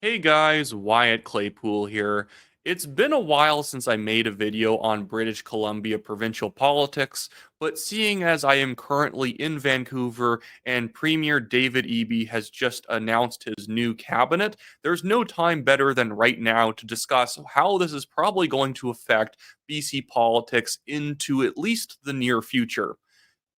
Hey guys, Wyatt Claypool here. It's been a while since I made a video on British Columbia provincial politics, but seeing as I am currently in Vancouver and Premier David Eby has just announced his new cabinet, there's no time better than right now to discuss how this is probably going to affect BC politics into at least the near future.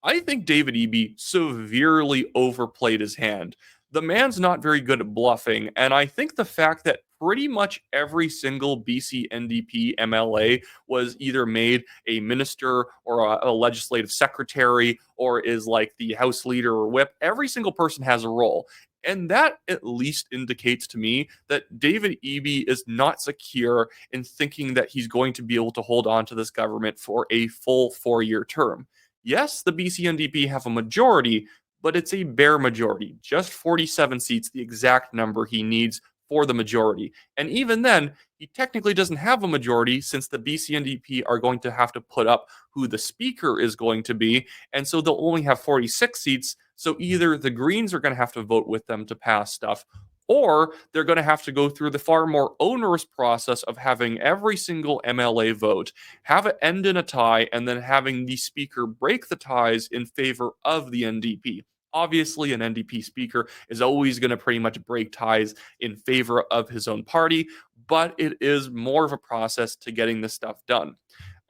I think David Eby severely overplayed his hand. The man's not very good at bluffing, and I think the fact that pretty much every single BC NDP MLA was either made a minister or a legislative secretary or is like the House leader or whip, every single person has a role. And that at least indicates to me that David Eby is not secure in thinking that he's going to be able to hold on to this government for a full 4 year term. Yes, the BC NDP have a majority, but it's a bare majority, just 47 seats, the exact number he needs for the majority. And even then, he technically doesn't have a majority since the BC NDP are going to have to put up who the speaker is going to be. And so they'll only have 46 seats. So either the Greens are going to have to vote with them to pass stuff, or they're going to have to go through the far more onerous process of having every single MLA vote, have it end in a tie, and then having the speaker break the ties in favor of the NDP. Obviously, an NDP speaker is always going to pretty much break ties in favor of his own party, but it is more of a process to getting this stuff done.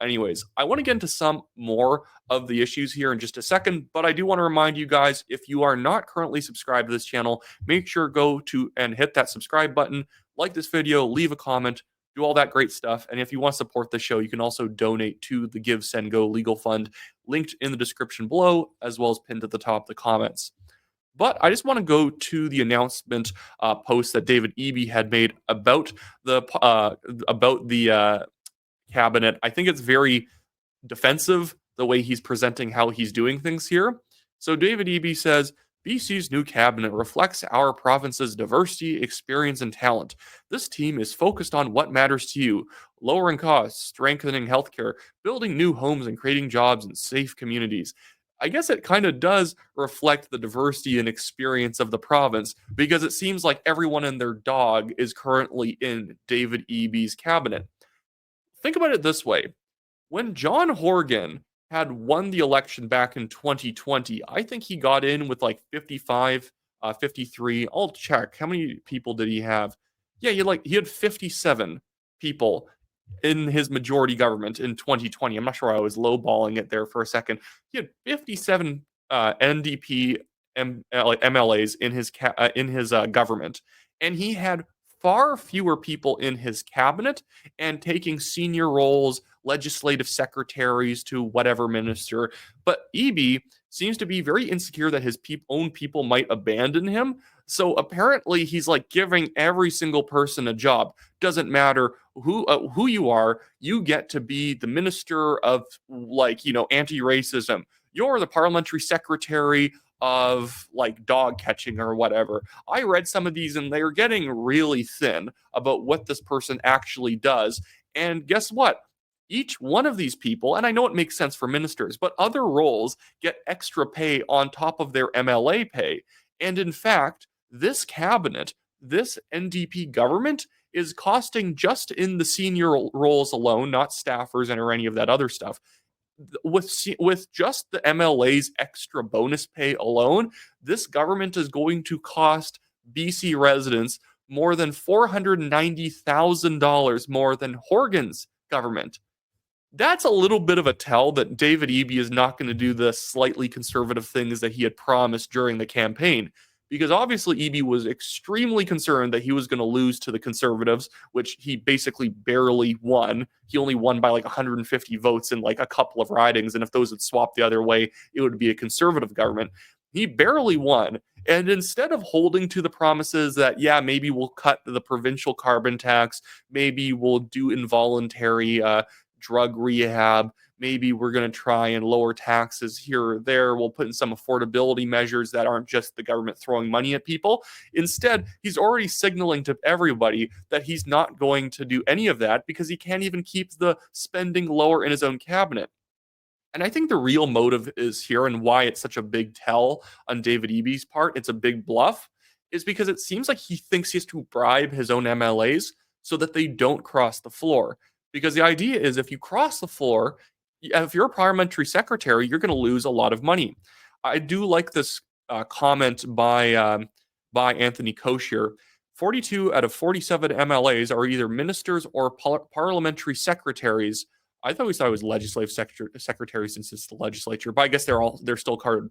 Anyways, I want to get into some more of the issues here in just a second, but I do want to remind you guys, if you are not currently subscribed to this channel, make sure go to and hit that subscribe button, like this video, leave a comment, do all that great stuff. And if you want to support the show, you can also donate to the Give Send Go Legal Fund, linked in the description below, as well as pinned at the top of the comments. But I just want to go to the announcement post that David Eby had made about the cabinet. I think it's very defensive the way he's presenting how he's doing things here. So David Eby says BC's new cabinet reflects our province's diversity, experience, and talent. This team is focused on what matters to you: lowering costs, strengthening healthcare, building new homes, and creating jobs in safe communities. I guess it kind of does reflect the diversity and experience of the province because it seems like everyone and their dog is currently in David Eby's cabinet. Think about it this way: when John Horgan had won the election back in 2020, I think he got in with like 55, 53. I'll check. How many people did he have? Yeah, he had 57 people in his majority government in 2020. I'm not sure, I was lowballing it there for a second. He had 57 NDP MLAs in his government, and he had far fewer people in his cabinet and taking senior roles, legislative secretaries to whatever minister. But Eby seems to be very insecure that his own people might abandon him. So apparently he's like giving every single person a job. Doesn't matter who you are, you get to be the minister of, like, anti-racism. You're the parliamentary secretary of like dog catching or whatever. I read some of these and they're getting really thin about what this person actually does. And guess what? Each one of these people, and I know it makes sense for ministers, but other roles get extra pay on top of their MLA pay. And in fact, this cabinet, this NDP government, is costing, just in the senior roles alone, not staffers and or any of that other stuff, with just the MLA's extra bonus pay alone, this government is going to cost BC residents more than $490,000 more than Horgan's government. That's a little bit of a tell that David Eby is not going to do the slightly conservative things that he had promised during the campaign. Because obviously Eby was extremely concerned that he was going to lose to the Conservatives, which he basically barely won. He only won by like 150 votes in like a couple of ridings, and if those had swapped the other way, it would be a Conservative government. He barely won. And instead of holding to the promises that, yeah, maybe we'll cut the provincial carbon tax, maybe we'll do involuntary drug rehab, maybe we're going to try and lower taxes here or there, we'll put in some affordability measures that aren't just the government throwing money at people. Instead, he's already signaling to everybody that he's not going to do any of that because he can't even keep the spending lower in his own cabinet. And I think the real motive is here, and why it's such a big tell on David Eby's part, it's a big bluff, is because it seems like he thinks he has to bribe his own MLAs so that they don't cross the floor. Because the idea is if you cross the floor, if you're a parliamentary secretary, you're going to lose a lot of money. I do like this comment by Anthony Koshier. 42 out of 47 MLAs are either ministers or parliamentary secretaries. I always thought it was legislative secretary since it's the legislature, but I guess they're still called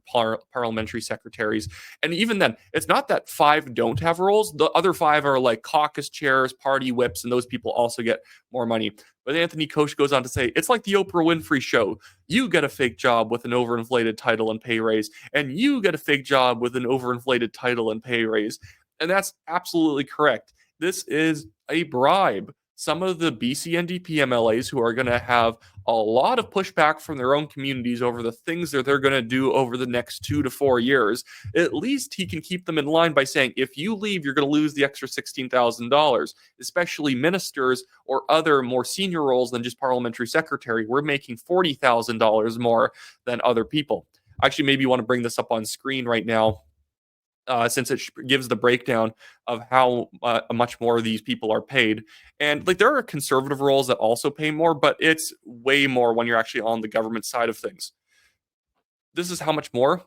parliamentary secretaries. And even then, it's not that 5 don't have roles. The other 5 are like caucus chairs, party whips, and those people also get more money. But Anthony Koch goes on to say, it's like the Oprah Winfrey show. You get a fake job with an overinflated title and pay raise, and you get a fake job with an overinflated title and pay raise. And that's absolutely correct. This is a bribe. Some of the BC NDP MLAs who are going to have a lot of pushback from their own communities over the things that they're going to do over the next 2 to 4 years, at least he can keep them in line by saying, if you leave, you're going to lose the extra $16,000, especially ministers or other more senior roles than just parliamentary secretary. We're making $40,000 more than other people. Actually, maybe you want to bring this up on screen right now. Since it gives the breakdown of how much more these people are paid. And like there are conservative roles that also pay more, but it's way more when you're actually on the government side of things. This is how much more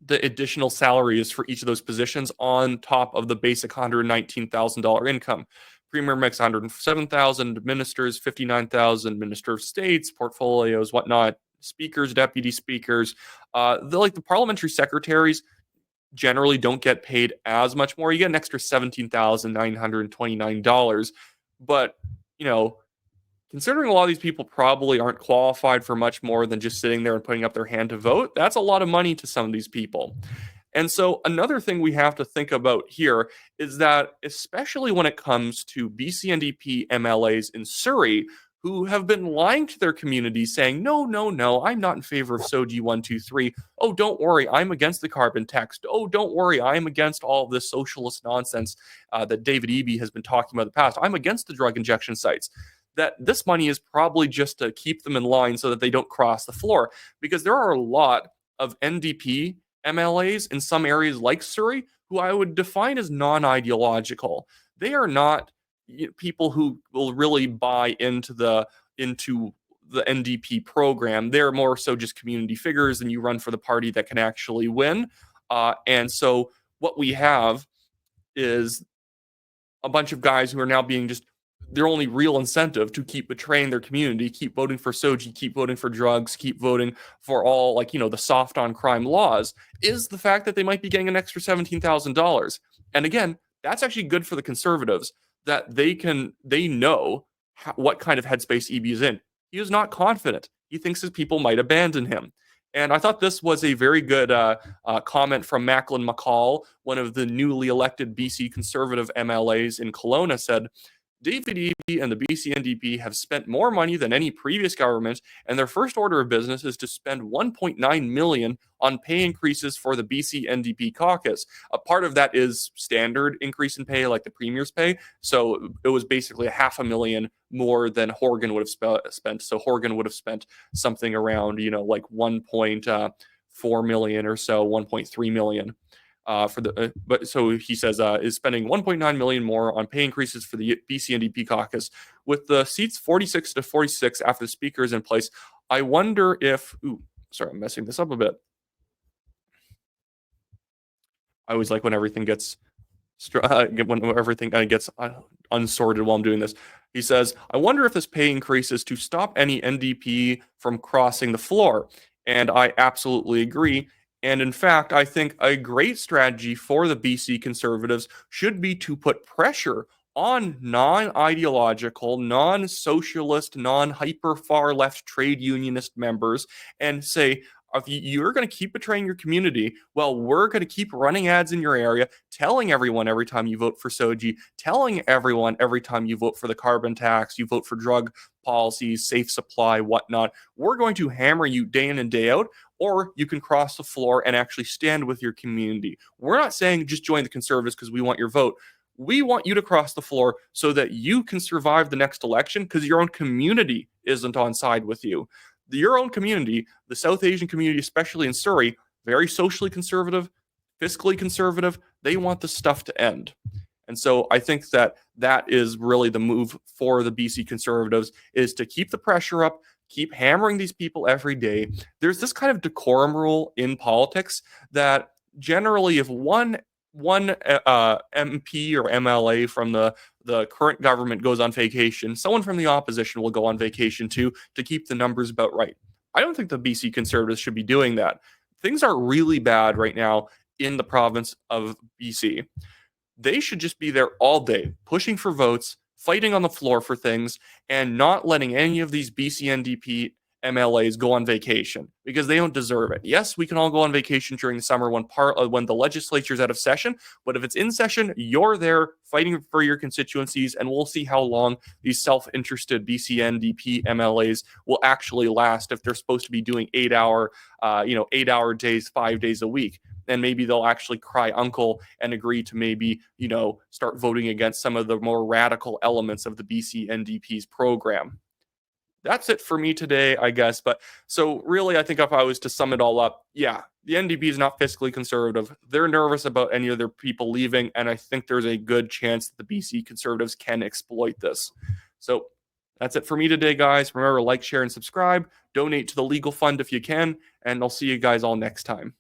the additional salary is for each of those positions on top of the basic $119,000 income. Premier makes $107,000, ministers $59,000, minister of states, portfolios, whatnot, speakers, deputy speakers, the parliamentary secretaries generally don't get paid as much more. You get an extra $17,929. But, considering a lot of these people probably aren't qualified for much more than just sitting there and putting up their hand to vote, that's a lot of money to some of these people. And so another thing we have to think about here is that, especially when it comes to BC NDP MLAs in Surrey, who have been lying to their community saying, no, I'm not in favor of SOGI 123. Oh, don't worry, I'm against the carbon tax. Oh, don't worry, I'm against all of this socialist nonsense that David Eby has been talking about in the past. I'm against the drug injection sites. That this money is probably just to keep them in line so that they don't cross the floor. Because there are a lot of NDP MLAs in some areas like Surrey who I would define as non-ideological. They are not people who will really buy into the NDP program. They're more so just community figures, and you run for the party that can actually win. And so what we have is a bunch of guys who are now being just their only real incentive to keep betraying their community, keep voting for SOGI, keep voting for drugs, keep voting for all the soft on crime laws, is the fact that they might be getting an extra $17,000. And again, that's actually good for the conservatives, that they know what kind of headspace Eby is in. He is not confident. He thinks his people might abandon him. And I thought this was a very good comment from Macklin McCall, one of the newly elected BC Conservative MLAs in Kelowna, said, David Eby and the BC NDP have spent more money than any previous government, and their first order of business is to spend $1.9 million on pay increases for the BC NDP caucus. A part of that is standard increase in pay, like the premier's pay. So it was basically $500,000 more than Horgan would have spent. So Horgan would have spent something around, like 1.4 million or so, 1.3 million. But so he says is spending 1.9 million more on pay increases for the BC NDP caucus, with the seats 46 to 46 after the speaker is in place. I wonder if I'm messing this up a bit. I always like when everything gets unsorted while I'm doing this. He says, I wonder if this pay increase is to stop any NDP from crossing the floor. And I absolutely agree. And in fact, I think a great strategy for the BC Conservatives should be to put pressure on non-ideological, non-socialist, non-hyper-far left trade unionist members and say, if you're going to keep betraying your community, well, we're going to keep running ads in your area, telling everyone every time you vote for SOGI, telling everyone every time you vote for the carbon tax, you vote for drug policies, safe supply, whatnot. We're going to hammer you day in and day out, or you can cross the floor and actually stand with your community. We're not saying just join the Conservatives because we want your vote. We want you to cross the floor so that you can survive the next election because your own community isn't on side with you. Your own community, the South Asian community, especially in Surrey, very socially conservative, fiscally conservative. They want this stuff to end. And so I think that that is really the move for the BC Conservatives, is to keep the pressure up, keep hammering these people every day. There's this kind of decorum rule in politics that generally, if one MP or MLA from the current government goes on vacation, someone from the opposition will go on vacation too, to keep the numbers about right. I don't think the BC Conservatives should be doing that. Things are really bad right now in the province of BC. They should just be there all day, pushing for votes, fighting on the floor for things, and not letting any of these BC NDP MLAs go on vacation, because they don't deserve it. Yes, we can all go on vacation during the summer when the legislature's out of session, but if it's in session, you're there fighting for your constituencies, and we'll see how long these self-interested BC NDP MLAs will actually last if they're supposed to be doing 8-hour days, 5 days a week. And maybe they'll actually cry uncle and agree to maybe, start voting against some of the more radical elements of the BC NDP's program. That's it for me today, I guess. But so really, I think if I was to sum it all up, yeah, the NDP is not fiscally conservative. They're nervous about any of their people leaving. And I think there's a good chance that the BC Conservatives can exploit this. So that's it for me today, guys. Remember, like, share, and subscribe. Donate to the legal fund if you can. And I'll see you guys all next time.